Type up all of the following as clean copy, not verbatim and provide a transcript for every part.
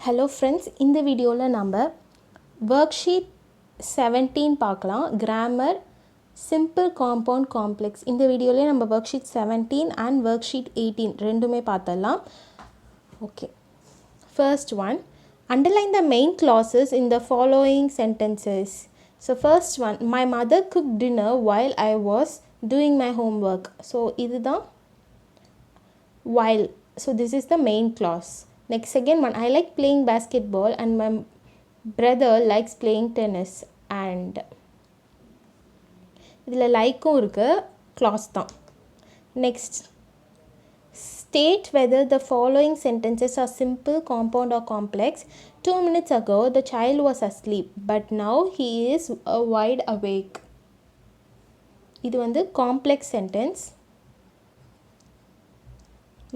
Hello friends, இந்த வீடியோவில் நம்ம worksheet 17 பார்க்கலாம். grammar simple compound complex. இந்த வீடியோவில் நம்ம worksheet 17 and worksheet 18 ரெண்டுமே பார்த்தலாம். Okay. First one, underline the main clauses in the following sentences. So first one, my mother cooked dinner while I was doing my homework. So இதுதான் while. So this is the main clause. Next second one, I like playing basketball and my brother likes playing tennis. And இதில் லைக்கும் இருக்கு, clause தான். Next, state whether the following sentences are simple, compound or complex. 2 minutes ago the child was asleep but now he is wide awake. இது வந்து complex sentence.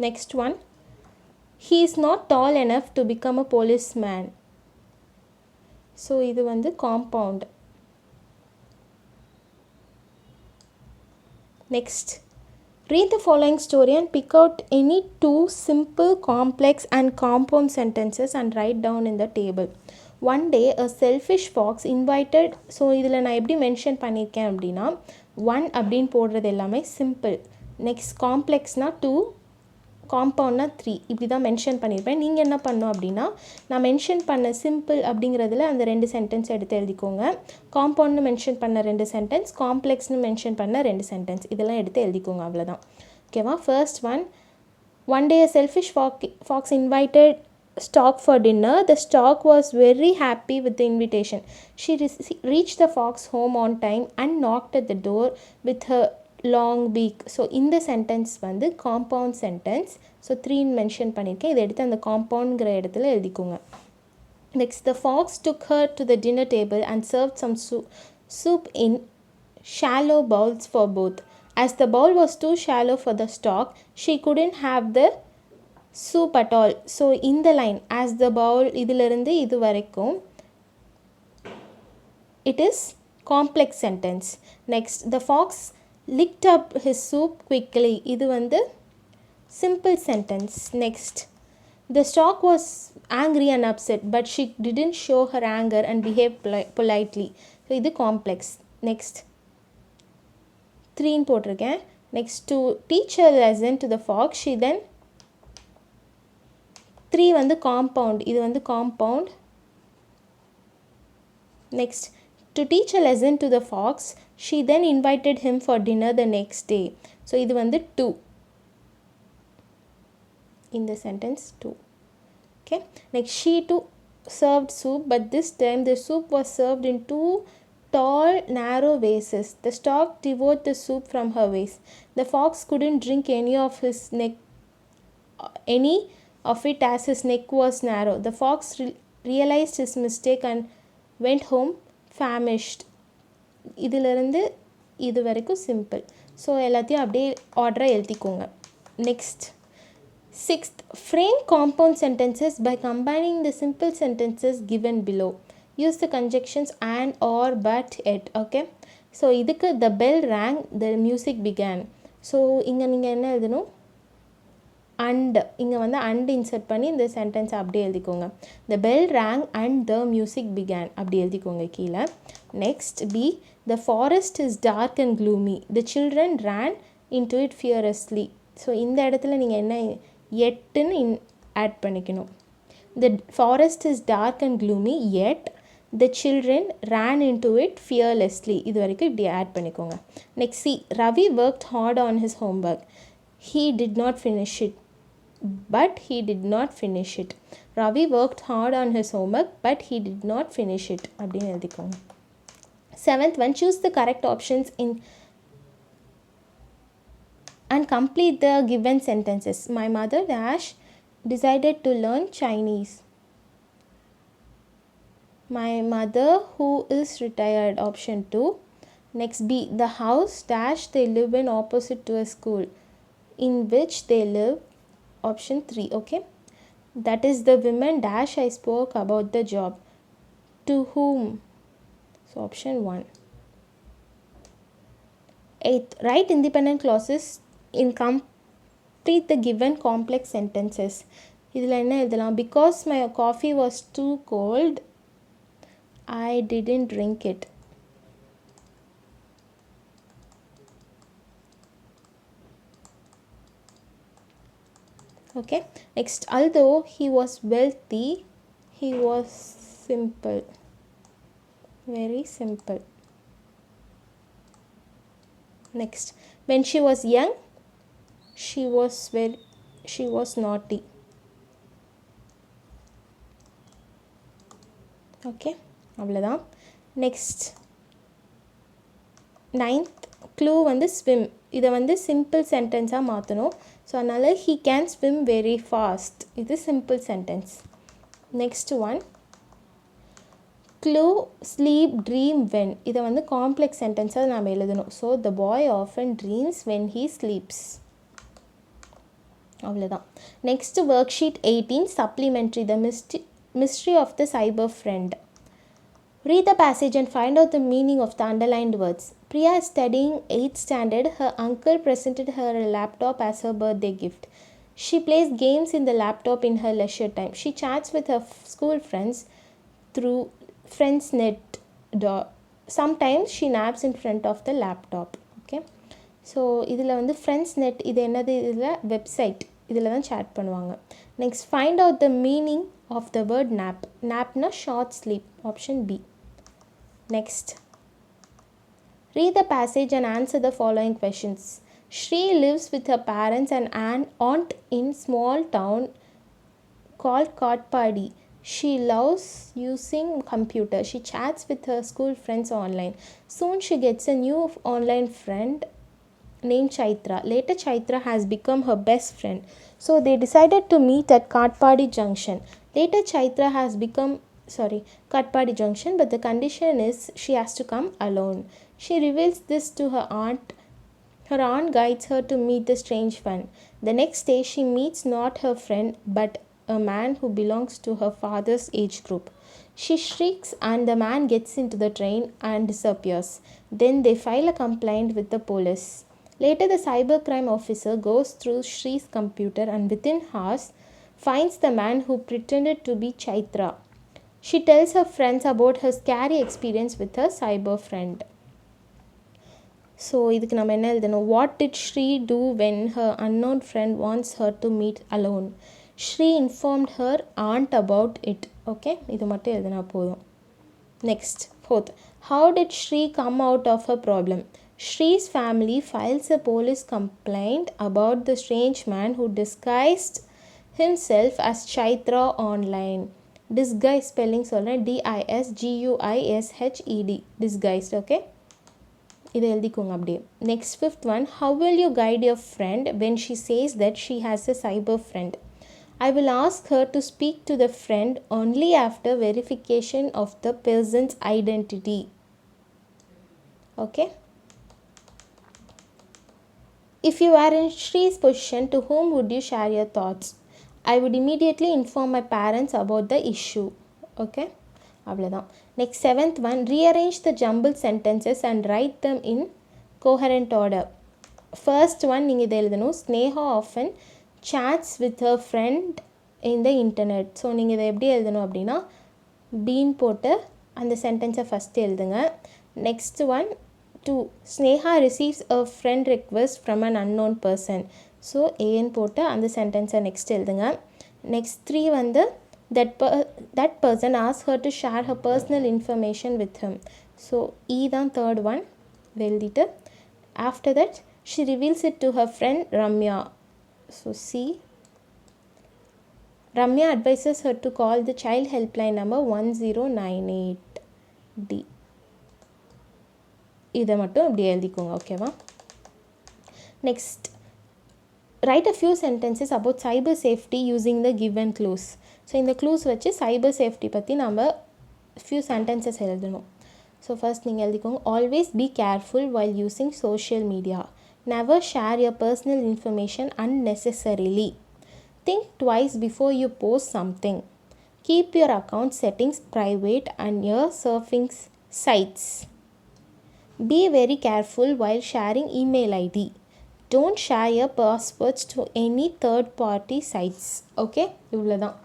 Next one, he is not tall enough to become a policeman. So இது வந்து compound. Next, read the following story and pick out any two simple, complex and compound sentences and write down in the table. One day a selfish fox invited. So இதில் நான் எப்படி mention பண்ணியிருக்கேன் அப்படின்னா 1 அப்படின்னு போடுறது எல்லாமே simple. Next, complexனா 2, காம்பவுண்ட்னா 3 இப்படி தான் மென்ஷன் பண்ணியிருப்பேன். நீங்கள் என்ன பண்ணணும் அப்படின்னா நான் மென்ஷன் பண்ண சிம்பிள் அப்படிங்கிறதுல அந்த 2 சென்டென்ஸ் எடுத்து எழுதிக்கோங்க. காம்பவுண்ட்னு மென்ஷன் பண்ண 2 சென்டென்ஸ், காம்ப்ளெக்ஸ்னு மென்ஷன் பண்ண 2 சென்டென்ஸ், இதெல்லாம் எடுத்து எழுதிக்கோங்க. அவ்வளோதான். ஓகேவா? First one day a selfish fox invited stork for dinner. The stork was very happy with the invitation. She reached the fox home on time and knocked at the door with her long beak. So இந்த sentence வந்து compound sentence. So 3 mention பண்ணியிருக்கேன். இதை எடுத்து அந்த காம்பவுண்ட்ங்கிற இடத்துல எழுதிக்கோங்க. Next, the fox took her to the dinner table and served some soup in shallow bowls for both. As the bowl was too shallow for the stork, she couldn't have the soup at all. So இந்த line as the bowl இதிலிருந்து இது வரைக்கும் it is complex sentence. Next, the fox licked up his soup quickly. இது வந்து simple sentence. Next, the stork was angry and upset but she didn't show her anger and behaved politely. So இது complex. Next, 3 போட்டிருக்கேன். Next, to teach a lesson to the fox she then 3 வந்து compound, இது வந்து compound. Next, to teach a lesson to the fox she then invited him for dinner the next day. So இது வந்து 2 in the sentence 2. Okay. Next, she too served soup but this time the soup was served in 2 tall narrow vases. The stork devoured the soup from her vase. The fox couldn't drink any of it as his neck was narrow. The fox realized his mistake and went home famished. இதிலிருந்து இது வரைக்கும் simple. So எல்லாத்தையும் அப்படியே ஆர்டராக எழுதிக்கோங்க. Next, 6th, frame compound sentences by combining the simple sentences given below. Use the conjunctions and, or, but, yet. Okay. So இதுக்கு the bell rang, the music began. So இங்கே நீங்கள் என்ன எழுதணும்? அண்ட் இங்கே வந்து அண்ட் இன்சர்ட் பண்ணி இந்த sentence அப்படியே எழுதிக்கோங்க. the bell rang and the music began அப்படி எழுதிக்கோங்க கீழே. Next, B, the forest is dark and gloomy. The children ran into it fearlessly. So இந்த இடத்துல நீங்கள் என்ன எட்டுன்னு ஆட் பண்ணிக்கணும். the forest is dark and gloomy yet the children ran into it fearlessly. இது வரைக்கும் இப்படி ஆட் பண்ணிக்கோங்க. Next, C, Ravi worked hard on his homework. He did not finish it. But he did not finish it. Ravi worked hard on his homework but he did not finish it அப்படின்னு எழுதிக்கோங்க. 7th one, choose the correct options in and complete the given sentences. My mother dash decided to learn Chinese. My mother who is retired, option 2. Next, B, the house dash they live in opposite to a school in which they live, option 3. Okay, that is the women dash I spoke about the job. To whom? So option 1. 8th, write independent clauses in complete the given complex sentences. இதில் என்ன எழுதலாம்? Because my coffee was too cold I didn't drink it. Okay, next, although he was wealthy, he was simple. Very simple. Next, when she was young, she was naughty. Okay, அவ்வளோதான். Next 9th clue வந்து swim. இதை வந்து simple சென்டென்ஸாக மாற்றணும். So அதனால் he can swim very fast. இது simple sentence. Next one clue sleep dream when. இதை வந்து complex சென்டென்ஸாக நாம் எழுதணும். So the boy often dreams when he sleeps. அவ்வளோதான். Next worksheet 18 supplementary the mystery of the cyber friend. Read the passage and find out the meaning of the underlined words. Priya is studying 8th standard. Her uncle presented her a laptop as her birthday gift. She plays games in the laptop in her leisure time. She chats with her school friends through FriendsNet. Sometimes she naps in front of the laptop. Okay. So இதில் வந்து FriendsNet இது என்னது? இதில் website, இதில் தான் chat பண்ணுவாங்க. Next find out the meaning of the word nap. napனா short sleep. Option B. Next, read the passage and answer the following questions. Shri lives with her parents and an aunt in small town called Katpadi. She loves using computer. She chats with her school friends online. Soon she gets a new online friend named Chaitra. Later Chaitra has become her best friend. So they decided to meet at Katpadi Junction. Later Chaitra has become Katpadi Junction, but the condition is she has to come alone. She reveals this to her aunt. Her aunt guides her to meet the strange one. The next day she meets not her friend but a man who belongs to her father's age group. She shrieks and the man gets into the train and disappears. Then they file a complaint with the police. Later the cybercrime officer goes through Shri's computer and within hours finds the man who pretended to be Chaitra. She tells her friends about her scary experience with her cyber friend. So இதுக்கு நம்ம என்ன எழுதணும்? What did Shri do when her unknown friend wants her to meet alone? Shri informed her aunt about it. Okay, இது மட்டும் எழுதினா போதும். Next, 4th, how did Shri come out of her problem? Shri's family files a police complaint about the strange man who disguised himself as Chaitra online. Disguise spelling சொல்கிறேன், DISGUISHED, disguised. Okay, இதை எழுதிக்கோங்க அப்படியே. Next, 5th one, how will you guide your friend when she says that she has a cyber friend? I will ask her to speak to the friend only after verification of the person's identity. Okay. If you are in Shri's position, to whom would you share your thoughts? I would immediately inform my parents about the issue. Okay, அவ்வளோதான். Next, 7th one, rearrange the jumbled sentences and write them in coherent order. First one நீங்கள் இதை எழுதணும். Sneha often chats with her friend in the internet. So நீங்கள் இதை எப்படி எழுதணும் அப்படின்னா been போட்டு அந்த சென்டென்ஸை ஃபஸ்ட்டு எழுதுங்க. Next one 2, Sneha receives a friend request from an unknown person. So ஏன்னு போட்டு அந்த சென்டென்ஸை நெக்ஸ்ட் எழுதுங்க. நெக்ஸ்ட் 3 வந்து that person asks her to share her personal information with him. So தான் தேர்ட் ஒன் எழுதிட்டு after that she reveals it to her friend Ramya. So C, Ramya advises her to call the child helpline number 1098. D, இதை மட்டும் இப்படி எழுதிக்கோங்க. ஓகேவா? Next, write a few sentences about cyber safety using the given clues. So இந்த clues வச்சு cyber safety பற்றி நம்ம few sentences எழுதணும். ஸோ ஃபர்ஸ்ட் நீங்கள் எழுதிக்கோங்க. Always be careful while using social media. Never share your personal information unnecessarily. Think twice before you post something. Keep your account settings private and your surfing sites. Be very careful while sharing email ID. Don't share your passwords to any third party sites. Okay, இவ்வளோ தான்.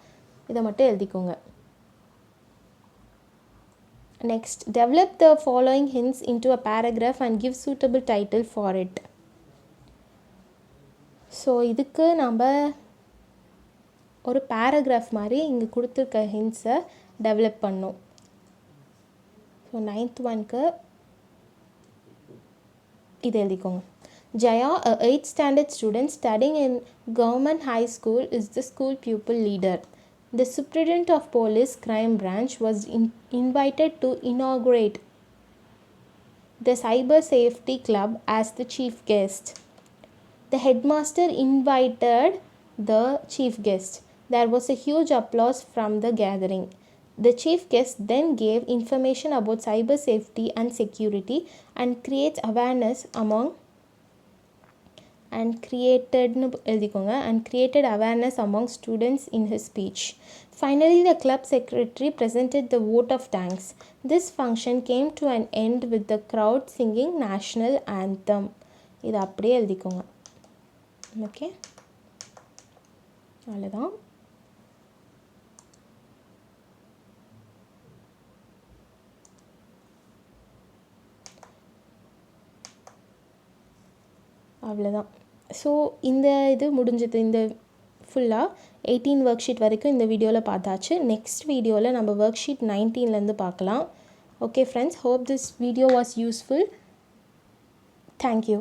இதை மட்டும் எழுதிக்கோங்க. Next, develop the following hints into a paragraph and give suitable title for it. So இதுக்கு நம்ம ஒரு paragraph மாதிரி இங்கே கொடுத்துருக்க ஹிண்ட்ஸை டெவலப் பண்ணோம். ஸோ 9th ஒன்க்கு இது எழுதிக்கோங்க. Jaya, a 8th standard student studying in government high school, is the school pupil leader. The superintendent of police crime branch was invited to inaugurate the cyber safety club as the chief guest. The headmaster invited the chief guest. There was a huge applause from the gathering. The chief guest then gave information about cyber safety and security and created awareness among students in his speech. Finally, the club secretary presented the vote of thanks. This function came to an end with the crowd singing national anthem. இது அப்படியே எழுதிக்கோங்க. Okay, அவ்வளோதான். அவ்வளோதான். So இந்த இது முடிஞ்சது. இந்த ஃபுல்லாக 18 ஒர்க் ஷீட் வரைக்கும் இந்த வீடியோவில் பார்த்தாச்சு. நெக்ஸ்ட் வீடியோவில் நம்ம ஒர்க் ஷீட் 19லேருந்து பார்க்கலாம். Okay friends, hope this video was useful. Thank you.